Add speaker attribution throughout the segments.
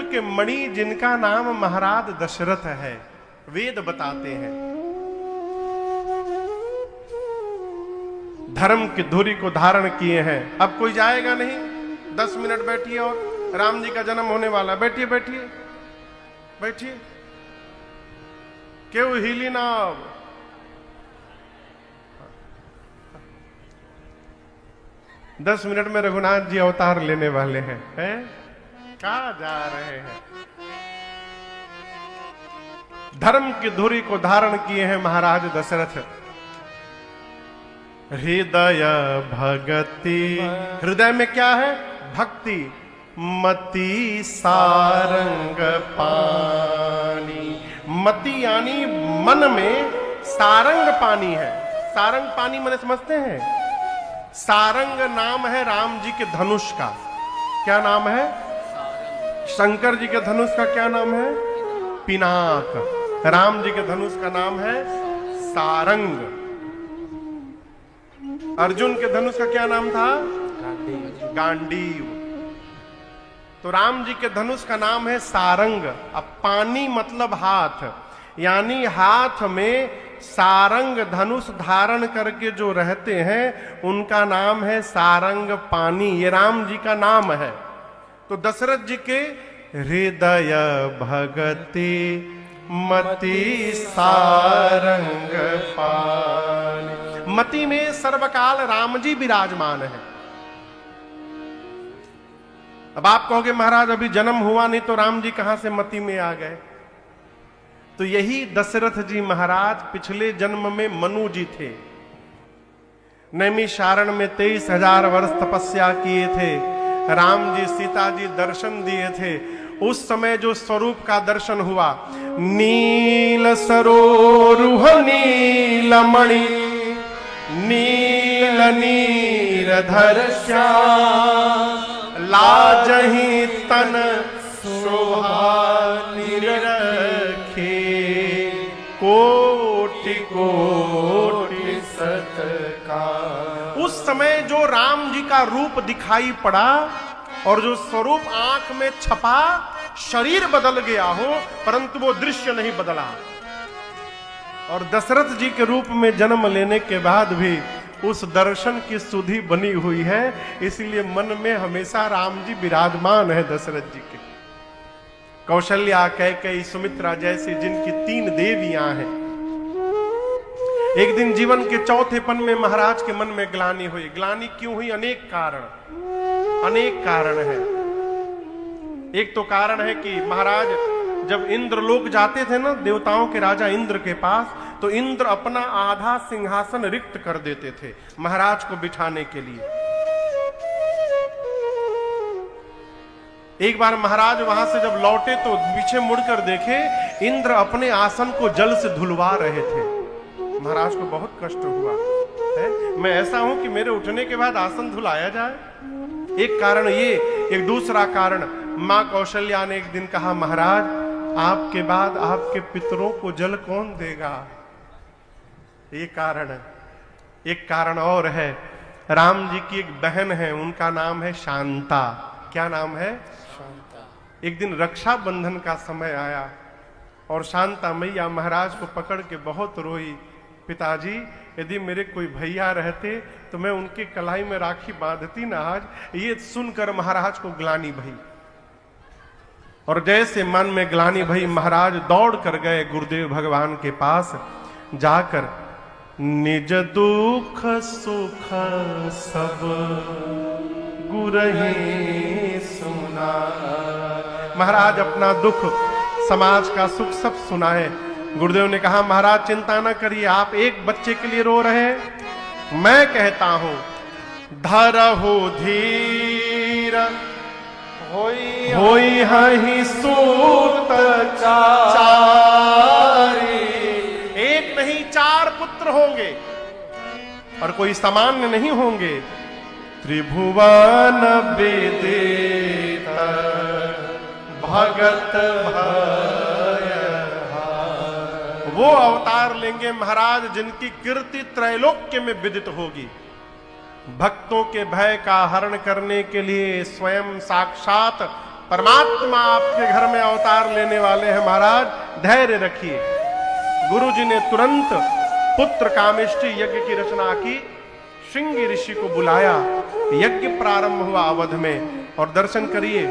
Speaker 1: के मणि जिनका नाम महाराज दशरथ है, वेद बताते हैं। धर्म की धुरी को धारण किए हैं। अब कोई जाएगा नहीं, 10 मिनट बैठिए और राम जी का जन्म होने वाला। बैठिए बैठिए बैठिए, क्यों हिली ना। 10 मिनट में रघुनाथ जी अवतार लेने वाले हैं, कहां जा रहे हैं। धर्म की धुरी को धारण किए हैं महाराज दशरथ। हृदय भगति, हृदय में क्या है? भक्ति। मति सारंग पानी, मति यानी मन में सारंग पानी है। सारंग पानी मैंने समझते हैं, सारंग नाम है राम जी के धनुष का। क्या नाम है? शंकर जी के धनुष का क्या नाम है? पिनाक। राम जी के धनुष का नाम है सारंग। अर्जुन के धनुष का क्या नाम था? गांडीव। तो राम जी के धनुष का नाम है सारंग। अब पानी मतलब हाथ, यानी हाथ में सारंग धनुष धारण करके जो रहते हैं उनका नाम है सारंग पानी। ये राम जी का नाम है। तो दशरथ जी के हृदय भगति मति सारंग पानी, मति में सर्वकाल राम जी विराजमान है। अब आप कहोगे महाराज अभी जन्म हुआ नहीं तो राम जी कहां से मति में आ गए? तो यही दशरथ जी महाराज पिछले जन्म में मनु जी थे। नैमिषारण्य में 23,000 वर्ष तपस्या किए थे। राम जी सीता जी दर्शन दिए थे। उस समय जो स्वरूप का दर्शन हुआ, नील सरोरुह नीलमणि नील नीरधर श्याम, लाजहि तन शोभा निरखे, कोटि कोटि सत्कार। उस समय जो राम जी का रूप दिखाई पड़ा और जो स्वरूप आंख में छपा, शरीर बदल गया हो परंतु वो दृश्य नहीं बदला। और दशरथ जी के रूप में जन्म लेने के बाद भी उस दर्शन की सुधि बनी हुई है, इसलिए मन में हमेशा राम जी विराजमान है दशरथ जी के। कौशल्या, कैकेयी, सुमित्रा जैसे जिनकी 3 देवियां हैं। एक दिन जीवन के चौथेपन में महाराज के मन में ग्लानि हुई। ग्लानि क्यों हुई? अनेक कारण है। एक तो कारण है कि महाराज जब इंद्रलोक जाते थे ना, देवताओं के राजा इंद्र के पास, तो इंद्र अपना आधा सिंहासन रिक्त कर देते थे महाराज को बिठाने के लिए। एक बार महाराज वहां से जब लौटे तो पीछे मुड़कर देखे इंद्र अपने आसन को जल से धुलवा रहे थे। महाराज को बहुत कष्ट हुआ है, मैं ऐसा हूं कि मेरे उठने के बाद आसन धुलाया जाए। एक कारण ये। एक दूसरा कारण, मां कौशल्या ने एक दिन कहा, महाराज आपके बाद आपके पितरों को जल कौन देगा? ये कारण है। एक कारण और है, राम जी की एक बहन है, उनका नाम है शांता। क्या नाम है? शांता। एक दिन रक्षाबंधन का समय आया और शांता मैया महाराज को पकड़ के बहुत रोई। पिताजी, यदि मेरे कोई भैया रहते तो मैं उनके कलाई में राखी बांधती ना आज। ये सुनकर महाराज को ग्लानि भई, और जैसे मन में ग्लानि भई महाराज दौड़ कर गए गुरुदेव भगवान के पास। जाकर निज दुख सुख सब गुरहि सुना, महाराज अपना दुख समाज का सुख सब सुनाए। गुरुदेव ने कहा, महाराज चिंता न करिए, आप एक बच्चे के लिए रो रहे हैं, मैं कहता हूं धरहु धीर होई हहि सूत चारी। एक नहीं 4 पुत्र होंगे और कोई सामान्य नहीं होंगे। त्रिभुवन विदित भगत भय, वो अवतार लेंगे महाराज जिनकी कीर्ति त्रैलोक्य में विदित होगी। भक्तों के भय का हरण करने के लिए स्वयं साक्षात परमात्मा आपके घर में अवतार लेने वाले हैं महाराज, धैर्य रखिए। गुरुजी ने तुरंत पुत्र कामेष्टि यज्ञ की रचना की, श्रृंगी ऋषि को बुलाया, यज्ञ प्रारंभ हुआ अवध में। और दर्शन करिए,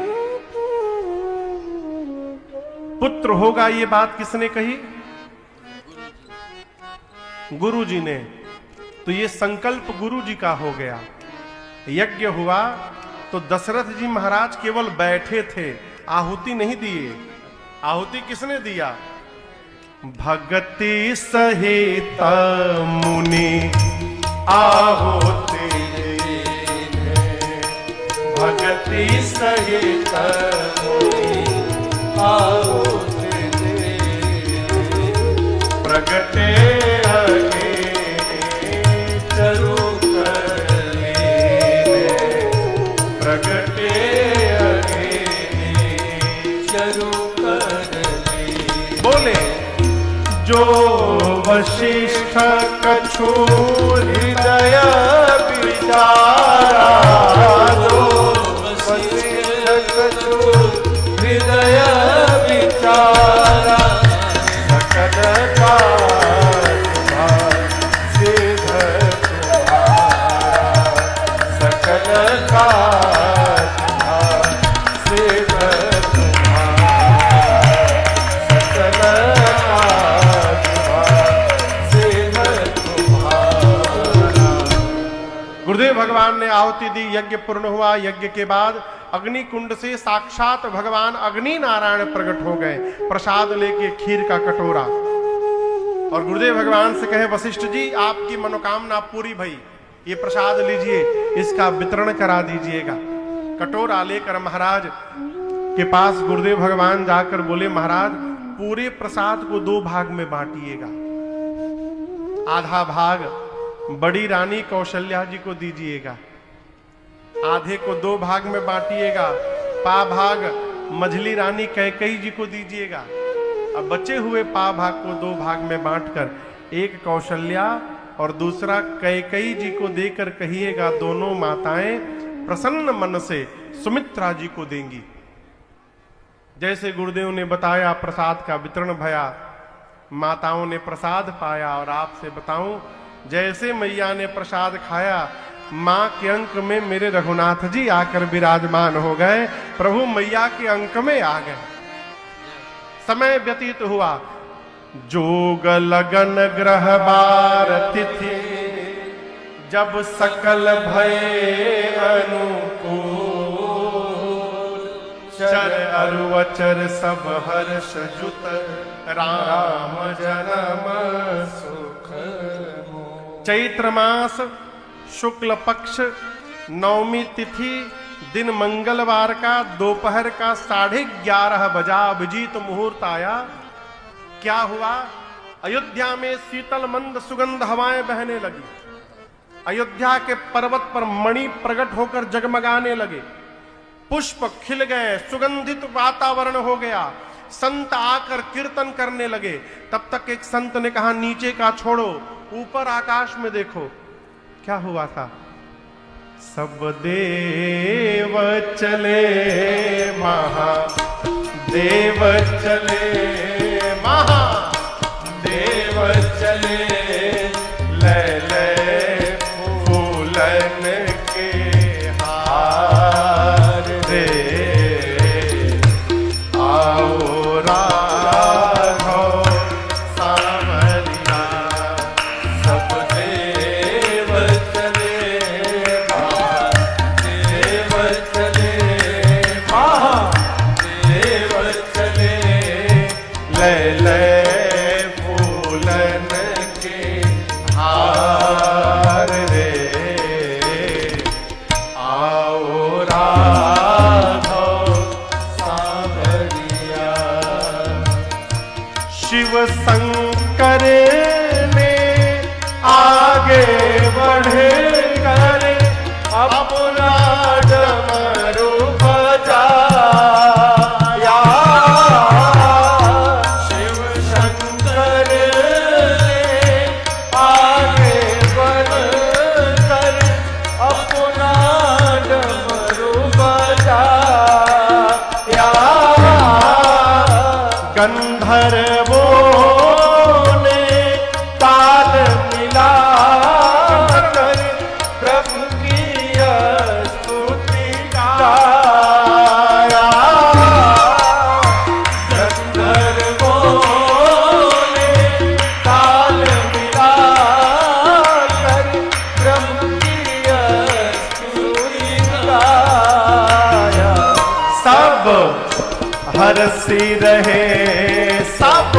Speaker 1: पुत्र होगा ये बात किसने कही? गुरुजी ने। तो ये संकल्प गुरुजी का हो गया। यज्ञ हुआ तो दशरथ जी महाराज केवल बैठे थे, आहुति नहीं दिए। आहुति किसने दिया? भगति सहित मुनि आहुति दीने, भगति सहित मुनि आहुति दीने, प्रगटे अगे चरु कर लीने, प्रगटे अगे चरु कर लीने। बोले जो वशिष्ठ कछु हृदय विचारा, जो वशिष्ठ कछु हृदय विचारा, सकल कार्य सिद्ध तुम्हारा, सकल कार्य सिद्ध तुम्हारा, सकल गुरुदेव भगवान ने आहुति दी, यज्ञ पूर्ण हुआ। यज्ञ के बाद अग्नि कुंड से साक्षात भगवान अग्नि नारायण प्रकट हो गए, प्रसाद लेके खीर का कटोरा। और गुरुदेव भगवान से कहे, वशिष्ठ जी आपकी मनोकामना पूरी भई, ये प्रसाद लीजिए, इसका वितरण करा दीजिएगा। कटोरा लेकर महाराज के पास गुरुदेव भगवान जाकर बोले, महाराज पूरे प्रसाद को 2 भाग में बांटिएगा। आधा भाग बड़ी रानी कौशल्या जी को दीजिएगा, आधे को 2 भाग में बांटिएगा, पा भाग मझली रानी कैकेयी जी को दीजिएगा। अब बचे हुए पा भाग को 2 भाग में बांटकर एक कौशल्या और दूसरा कैकेयी जी को देकर कहिएगा, दोनों माताएं प्रसन्न मन से सुमित्रा जी को देंगी। जैसे गुरुदेव ने बताया, प्रसाद का वितरण भया, माताओं ने प्रसाद पाया। और आपसे बताऊं, जैसे मैया ने प्रसाद खाया, मां के अंक में मेरे रघुनाथ जी आकर विराजमान हो गए, प्रभु मैया के अंक में आ गए। समय व्यतीत हुआ, जोग लगन ग्रह बार तिथि, जब सकल भये अनुकूल, चर अरुवचर सब हर्ष जुत, राम जन्म सुख। चैत्र मास शुक्ल पक्ष नवमी तिथि, दिन मंगलवार का, दोपहर का 11:30 बजा, अभिजीत मुहूर्त आया। क्या हुआ? अयोध्या में शीतल मंद सुगंध हवाएं बहने लगी। अयोध्या के पर्वत पर मणि प्रकट होकर जगमगाने लगे, पुष्प खिल गए, सुगंधित वातावरण हो गया। संत आकर कीर्तन करने लगे। तब तक एक संत ने कहा, नीचे का छोड़ो, ऊपर आकाश में देखो। क्या हुआ था? सब देव चले महादेव चले, महादेव चले, ले ले फूलन के हार रे, आओ राघव सांवरिया, सब देव चले महादेव चले, महादेव चले, ले ले फूलन के हार रे, आओ राघव सांवरिया। शिव शंकर ने आगे बढ़े कर अपना डमरू बजाया। शिव शंकर ने आगे बढ़ कर अपना डमरू बजाया।
Speaker 2: गंधर्वों ने ताल मिला कर प्रभु की स्तुति गाया। गंधर्वों ने ताल मिला कर प्रभु की स्तुति गाया। सब हरसी रहे, सब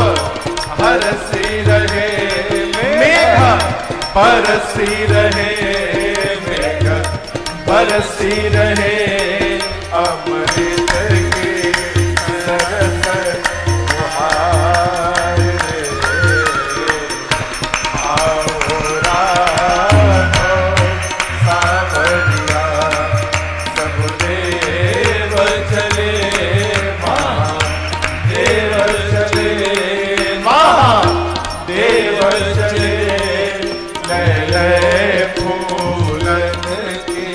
Speaker 2: हरसी रहे, मेघ बरसी रहे, मेघ बरसी रहे, अमृत के सरस फुहार रे। आओ राघो सावरिया, सब देव चले, महादेव चले, महादेव चले, लय लय फूलन के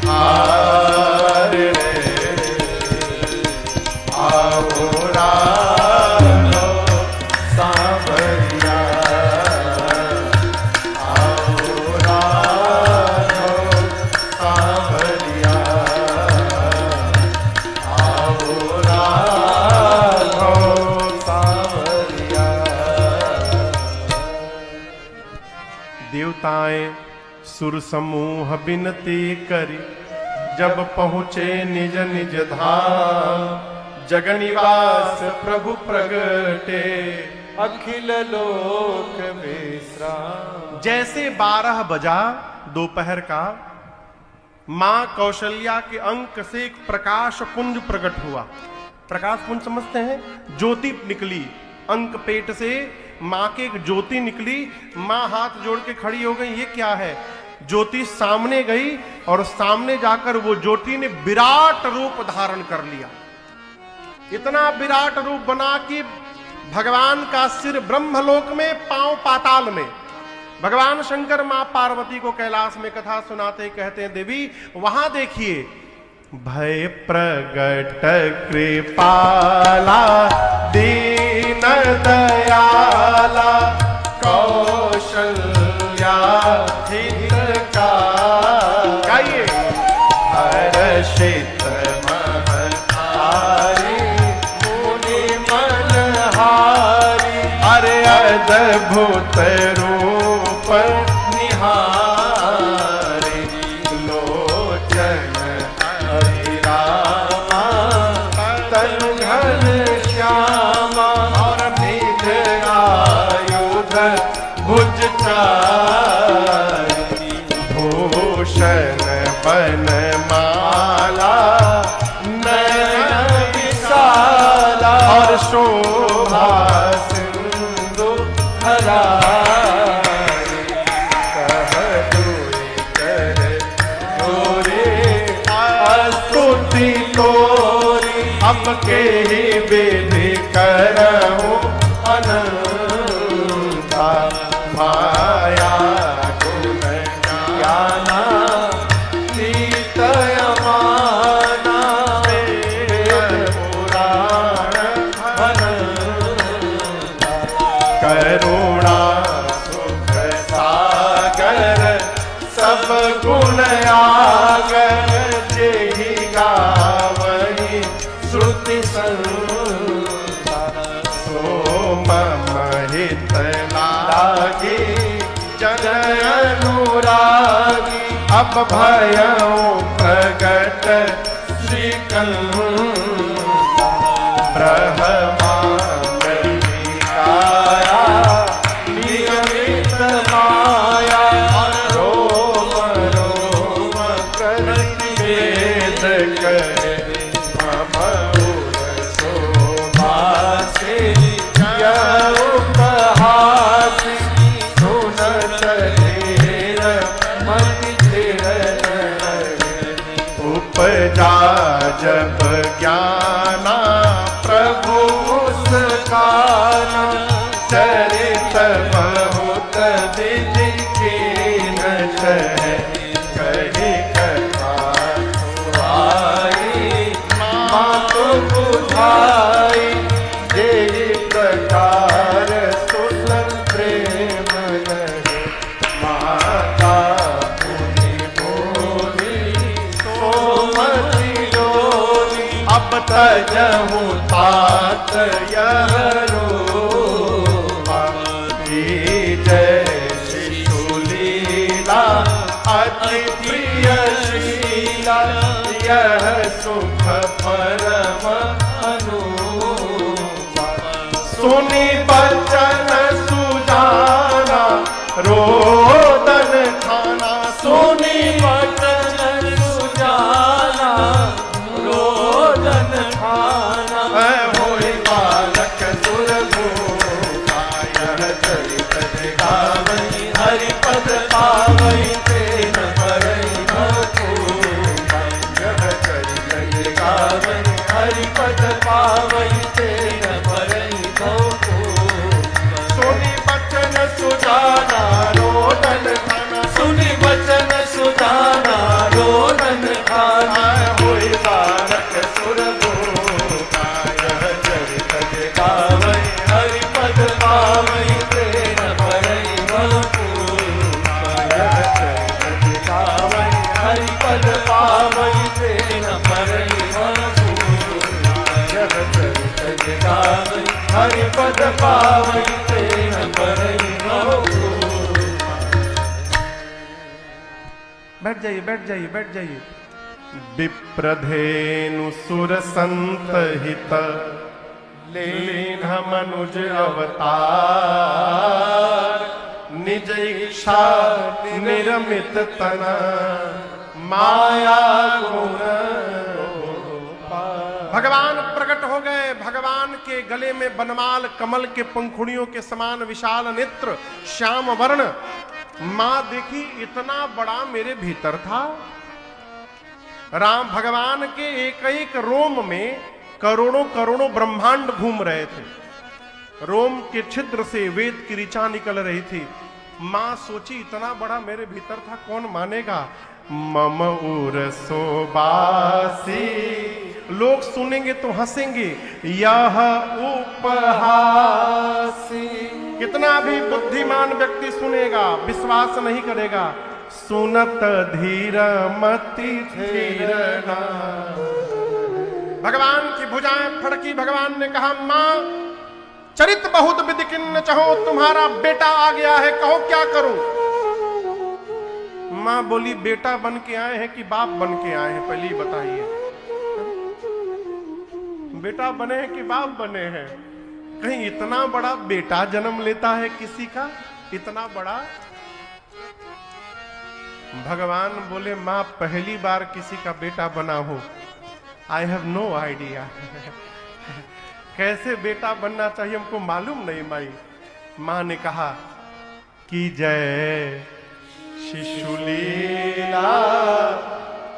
Speaker 2: हार रे। आओ राघो सावरिया, आओ राघो सावरिया, आओ राघो सावरिया।
Speaker 1: देवताएं सुर समूह बिनती करी, जब पहुँचे निज निज धाम, जगनिवास प्रभु प्रगटे,
Speaker 2: अखिल लोक विश्राम।
Speaker 1: जैसे 12 बजा दोपहर का, मां कौशल्या के अंक से एक प्रकाश पुंज प्रकट हुआ। प्रकाश पुंज समझते हैं, ज्योति निकली अंक पेट से, मां के एक ज्योति निकली। मां हाथ जोड़ के खड़ी हो गई, ये क्या है? ज्योति सामने गई और सामने जाकर वो ज्योति ने विराट रूप धारण कर लिया। इतना विराट रूप बना कि भगवान का सिर ब्रह्मलोक में, पांव पाताल में। भगवान शंकर मां पार्वती को कैलाश में कथा सुनाते कहते हैं, देवी वहां देखिए, भय प्रगट कृपाला दीन दयाला, कौशल्या गाइए।
Speaker 2: हर्षित महतारी मुनि मनहारी, अरे अद्भुत रूप निहारी, लोचन अभिरामा तन घन श्यामा, और निज आयुध भुज चारी, भूषण बनमाला नयन विशाला, और शोभा सिंधु हरारी, कह दुई कर तोरे स्तुति तोरी, अब के ही विधि करहूं अनंता, माया गुण ज्ञाना नीत अमाना, पुराण अनंता, करुणा सुख सागर सब गुण आगर, जेहि गावहि श्रुति संता, सो मम हित लागी जन अनुरागी, अब भयउ प्रगट श्रीकंता, ब्रह्मांड काया नियमित माया, रोम रोम प्रतिवेद करे, मम उर शोभा से उपहासी, सुनत धीर मति धीर उपजा जब कहूँ तात यह रूपा जय शिशुलीला अति प्रिय शीला यह सुख परम अनुपा सुनी बचन सुजाना रोदन खाना सुनी बचन सुजाना रोदन खाना होई बालक सुरभूपा यह चरित गावई हरिपद पावई तेन परई भूपा यह चरित गावई हरिपद पावई तेन परई भूपा सुनी बचन सुजाना रोदन खाना सुनी बचन सुजाना रोदन खाना होई बालक सुरभूपा यह चरित गावई हरिपद पावई तेन परई भूपा यह चरित गावई हरिपद पावई तेन परई भूपा यह चरित गावई हरिपद पावई तेन परई भूपा।
Speaker 1: बैठ जाइए बैठ जाइए बैठ जाइए। विप्रधेनु सुर संत हित लीन मनुज अवतार निज इच्छा निरमित तन माया गुण। भगवान प्रकट हो गए। भगवान के गले में बनमाल कमल के पंखुड़ियों के समान विशाल नेत्र श्याम वर्ण। मां देखी इतना बड़ा मेरे भीतर था। राम भगवान के एक एक रोम में करोड़ों करोड़ों ब्रह्मांड घूम रहे थे। रोम के छिद्र से वेद की ऋचा निकल रही थी। मां सोची इतना बड़ा मेरे भीतर था, कौन मानेगा। मम उरसो बासी लोग सुनेंगे तो हंसेंगे। यह उपहासी कितना भी बुद्धिमान व्यक्ति सुनेगा विश्वास नहीं करेगा। सुनत धीर मति धीर ना। भगवान की भुजाएं फड़की। भगवान ने कहा मां चरित बहुत विधि किन्न चाहो, तुम्हारा बेटा आ गया है, कहो क्या करूं। मां बोली बेटा बन के आए हैं कि बाप बन के आए हैं, पहले ही बताइए। बेटा बने हैं कि बाप बने हैं। कहीं इतना बड़ा बेटा जन्म लेता है किसी का, इतना बड़ा। भगवान बोले मां पहली बार किसी का बेटा बना हूं, आई हैव नो आइडिया। कैसे बेटा बनना चाहिए हमको मालूम नहीं माई। मां ने कहा कि जय शिशुलीला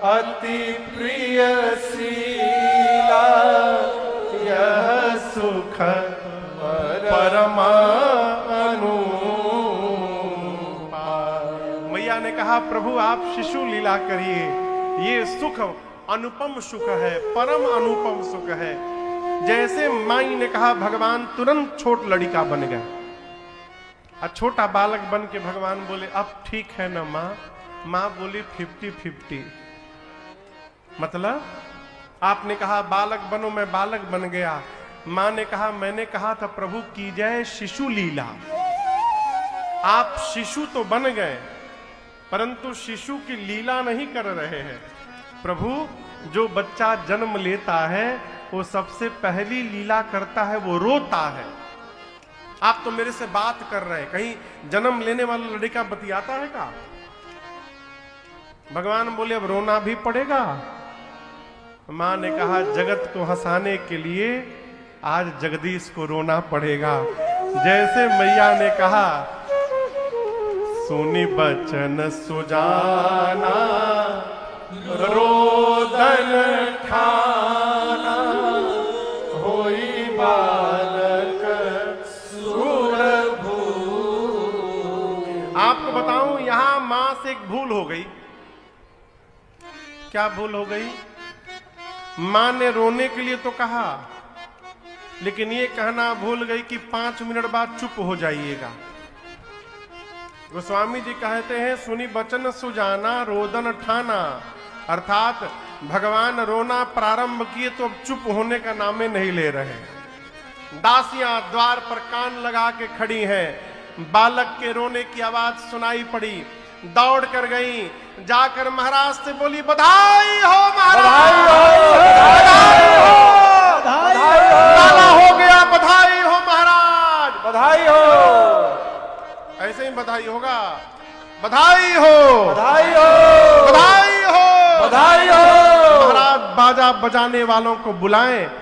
Speaker 2: अति प्रिय शीला यह सुख परमानुपा।
Speaker 1: मैया ने कहा प्रभु आप शिशु लीला करिए, ये सुख अनुपम सुख है, परम अनुपम सुख है। जैसे माई ने कहा भगवान तुरंत छोट लड़का बन गए। और छोटा बालक बन के भगवान बोले अब ठीक है ना माँ। माँ बोली 50-50। मतलब आपने कहा बालक बनो, मैं बालक बन गया। माँ ने कहा मैंने कहा था प्रभु की जय शिशु लीला। आप शिशु तो बन गए परंतु शिशु की लीला नहीं कर रहे हैं। प्रभु जो बच्चा जन्म लेता है वो सबसे पहली लीला करता है, वो रोता है। आप तो मेरे से बात कर रहे हैं, कहीं जन्म लेने वाला लड़का बतियाता है का। भगवान बोले अब रोना भी पड़ेगा। मां ने कहा जगत को हंसाने के लिए आज जगदीश को रोना पड़ेगा। जैसे मैया ने कहा सुनी बचन सुजाना रोदन ठाना होई बालक सुरभू। आपको बताऊं यहां मां से एक भूल हो गई। क्या भूल हो गई? मां ने रोने के लिए तो कहा लेकिन ये कहना भूल गई कि 5 मिनट बाद चुप हो जाइएगा। गोस्वामी जी कहते हैं सुनी बचन सुजाना रोदन ठाना अर्थात भगवान रोना प्रारंभ किए तो अब चुप होने का नामे नहीं ले रहे। दासियां द्वार पर कान लगा के खड़ी हैं। बालक के रोने की आवाज सुनाई पड़ी, दौड़ कर गई, जाकर महाराज से बोली, बधाई हो महाराज, लाला हो गया, बधाई हो महाराज,
Speaker 2: बधाई हो,
Speaker 1: ऐसे ही बधाई होगा, बधाई हो,
Speaker 2: बधाई हो,
Speaker 1: बधाई हो,
Speaker 2: बधाई हो।
Speaker 1: महाराज बाजा बजाने वालों को बुलाएं।